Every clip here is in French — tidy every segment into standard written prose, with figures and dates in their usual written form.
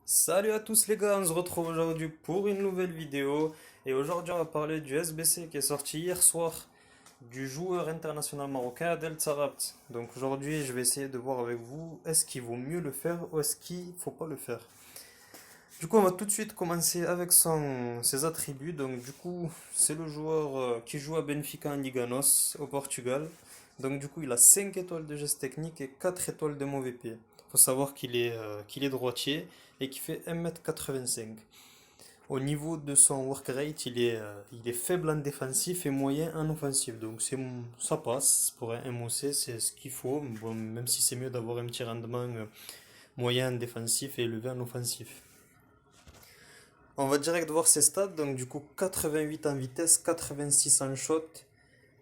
Salut à tous les gars, on se retrouve aujourd'hui pour une nouvelle vidéo et aujourd'hui on va parler du SBC qui est sorti hier soir du joueur international marocain Adel Tsarabt. Donc aujourd'hui je vais essayer de voir avec vous est-ce qu'il vaut mieux le faire ou est-ce qu'il faut pas le faire. Du coup on va tout de suite commencer avec ses attributs. Donc du coup c'est le joueur qui joue à Benfica en Liga NOS au Portugal. Donc du coup il a 5 étoiles de geste technique et 4 étoiles de mauvais pied. Il faut savoir qu'il est droitier et qu'il fait 1,85 m. Au niveau de son work rate, il est faible en défensif et moyen en offensif. Donc ça passe pour un MOC, c'est ce qu'il faut. Bon, même si c'est mieux d'avoir un petit rendement moyen en défensif et élevé en offensif. On va direct voir ses stats. Donc du coup 88 en vitesse, 86 en shot,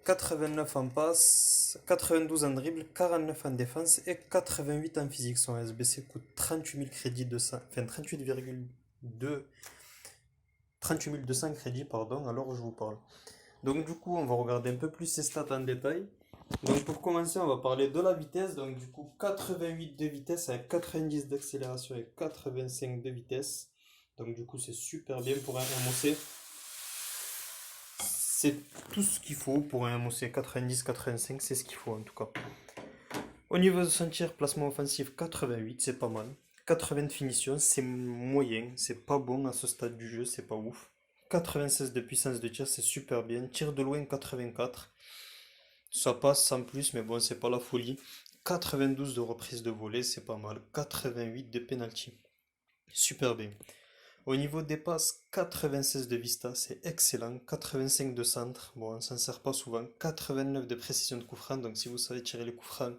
89 en passe, 92 en dribble, 49 en défense et 88 en physique. Son SBC coûte 38 000 crédits de ça, enfin 38 200 crédits, pardon, alors je vous parle. Donc du coup, on va regarder un peu plus ces stats en détail. Donc pour commencer, on va parler de la vitesse. Donc du coup, 88 de vitesse avec 90 d'accélération et 85 de vitesse. Donc du coup, c'est super bien pour un MOC. C'est tout ce qu'il faut pour un MOC 90-85, c'est ce qu'il faut en tout cas. Au niveau de son tir, placement offensif 88, c'est pas mal. 80 de finition, c'est moyen, c'est pas bon à ce stade du jeu, c'est pas ouf. 96 de puissance de tir, c'est super bien. Tir de loin 84, ça passe sans plus, mais bon, c'est pas la folie. 92 de reprise de volée, c'est pas mal. 88 de penalty, super bien. Au niveau des passes, 96 de vista, c'est excellent. 85 de centre, bon, on s'en sert pas souvent. 89 de précision de coup franc, donc si vous savez tirer les coups francs,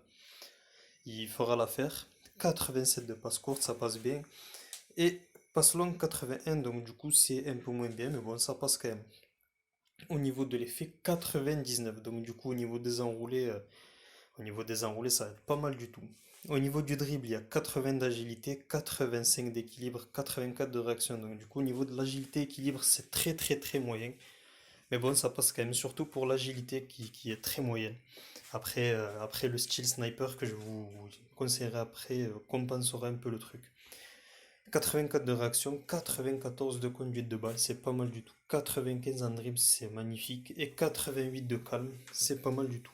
il fera l'affaire. 87 de passe courte, ça passe bien. Et passe longue 81, donc du coup c'est un peu moins bien, mais bon, ça passe quand même. Au niveau de l'effet 99, donc du coup au niveau des enroulés, ça va être pas mal du tout. Au niveau du dribble, il y a 80 d'agilité, 85 d'équilibre, 84 de réaction. Donc du coup, au niveau de l'agilité équilibre, c'est très très très moyen. Mais bon, ça passe quand même, surtout pour l'agilité qui est très moyenne. Après le style sniper que je vous conseillerais après compensera un peu le truc. 84 de réaction, 94 de conduite de balle, c'est pas mal du tout. 95 en dribble, c'est magnifique. Et 88 de calme, c'est pas mal du tout.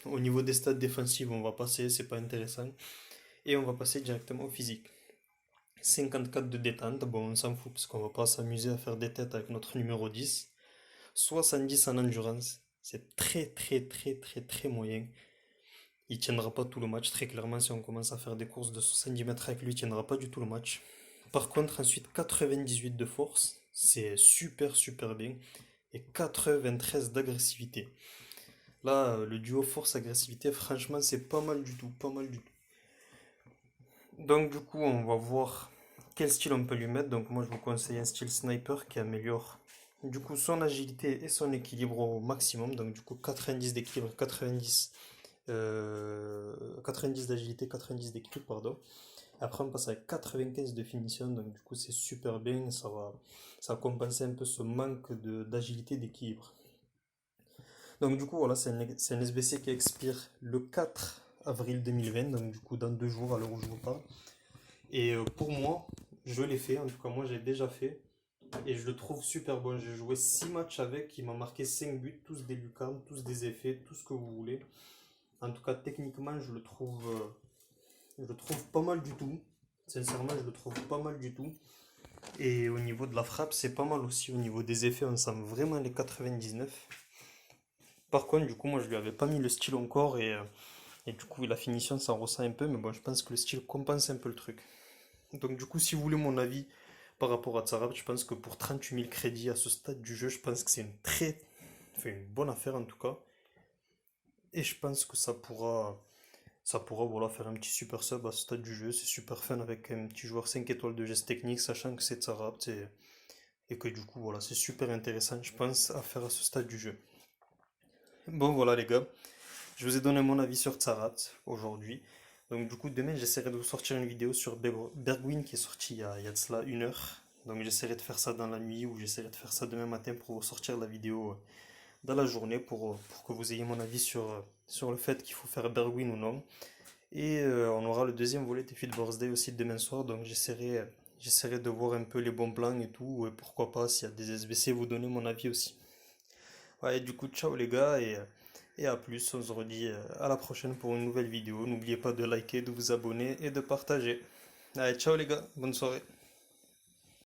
Au niveau des stats défensives, on va passer, c'est pas intéressant. Et on va passer directement au physique. 54 de détente, bon, on s'en fout parce qu'on va pas s'amuser à faire des têtes avec notre numéro 10. 70 en endurance, c'est très très très très très moyen. Il tiendra pas tout le match, très clairement, si on commence à faire des courses de 70 mètres avec lui, il tiendra pas du tout le match. Par contre, ensuite, 98 de force, c'est super super bien. Et 93 d'agressivité. Là, le duo force-agressivité, franchement, c'est pas mal du tout, pas mal du tout. Donc du coup, on va voir quel style on peut lui mettre. Donc moi, je vous conseille un style sniper qui améliore du coup son agilité et son équilibre au maximum. Donc du coup, 90 d'équilibre, 90 d'agilité, 90 d'équilibre, pardon. Après, on passe à 95 de finition. Donc du coup, c'est super bien. Ça va compenser un peu ce manque d'agilité, d'équilibre. Donc du coup, voilà, c'est un SBC qui expire le 4 avril 2020. Donc du coup, dans 2 jours à l'heure où je vous parle. Et pour moi, je l'ai fait, en tout cas moi j'ai déjà fait, et je le trouve super bon. J'ai joué 6 matchs avec, il m'a marqué 5 buts, tous des lucarnes, tous des effets, tout ce que vous voulez. En tout cas techniquement je le trouve pas mal du tout. Sincèrement je le trouve pas mal du tout. Et au niveau de la frappe c'est pas mal aussi, au niveau des effets on sent vraiment les 99. Par contre du coup moi je lui avais pas mis le style encore et du coup la finition ça ressent un peu, mais bon je pense que le style compense un peu le truc. Donc du coup, si vous voulez mon avis par rapport à Tsarab, je pense que pour 38 000 crédits à ce stade du jeu, je pense que c'est enfin, une bonne affaire en tout cas. Et je pense que ça pourra voilà, faire un petit super sub à ce stade du jeu. C'est super fun avec un petit joueur 5 étoiles de geste technique, sachant que c'est Tsarab. Et que du coup, voilà, c'est super intéressant, je pense, à faire à ce stade du jeu. Bon, voilà les gars, je vous ai donné mon avis sur Tsarat aujourd'hui. Donc du coup, demain, j'essaierai de vous sortir une vidéo sur Bergwijn qui est sortie il y a de cela 1 heure. Donc j'essaierai de faire ça dans la nuit ou j'essaierai de faire ça demain matin pour vous sortir la vidéo dans la journée pour que vous ayez mon avis sur le fait qu'il faut faire Bergwijn ou non. Et on aura le deuxième volet de Fit Birthday aussi demain soir. Donc J'essaierai de voir un peu les bons plans et tout, et pourquoi pas, s'il y a des SBC, vous donner mon avis aussi. Ouais, du coup, ciao les gars, et à plus, on se redit à la prochaine pour une nouvelle vidéo. N'oubliez pas de liker, de vous abonner et de partager. Allez, ciao les gars, bonne soirée.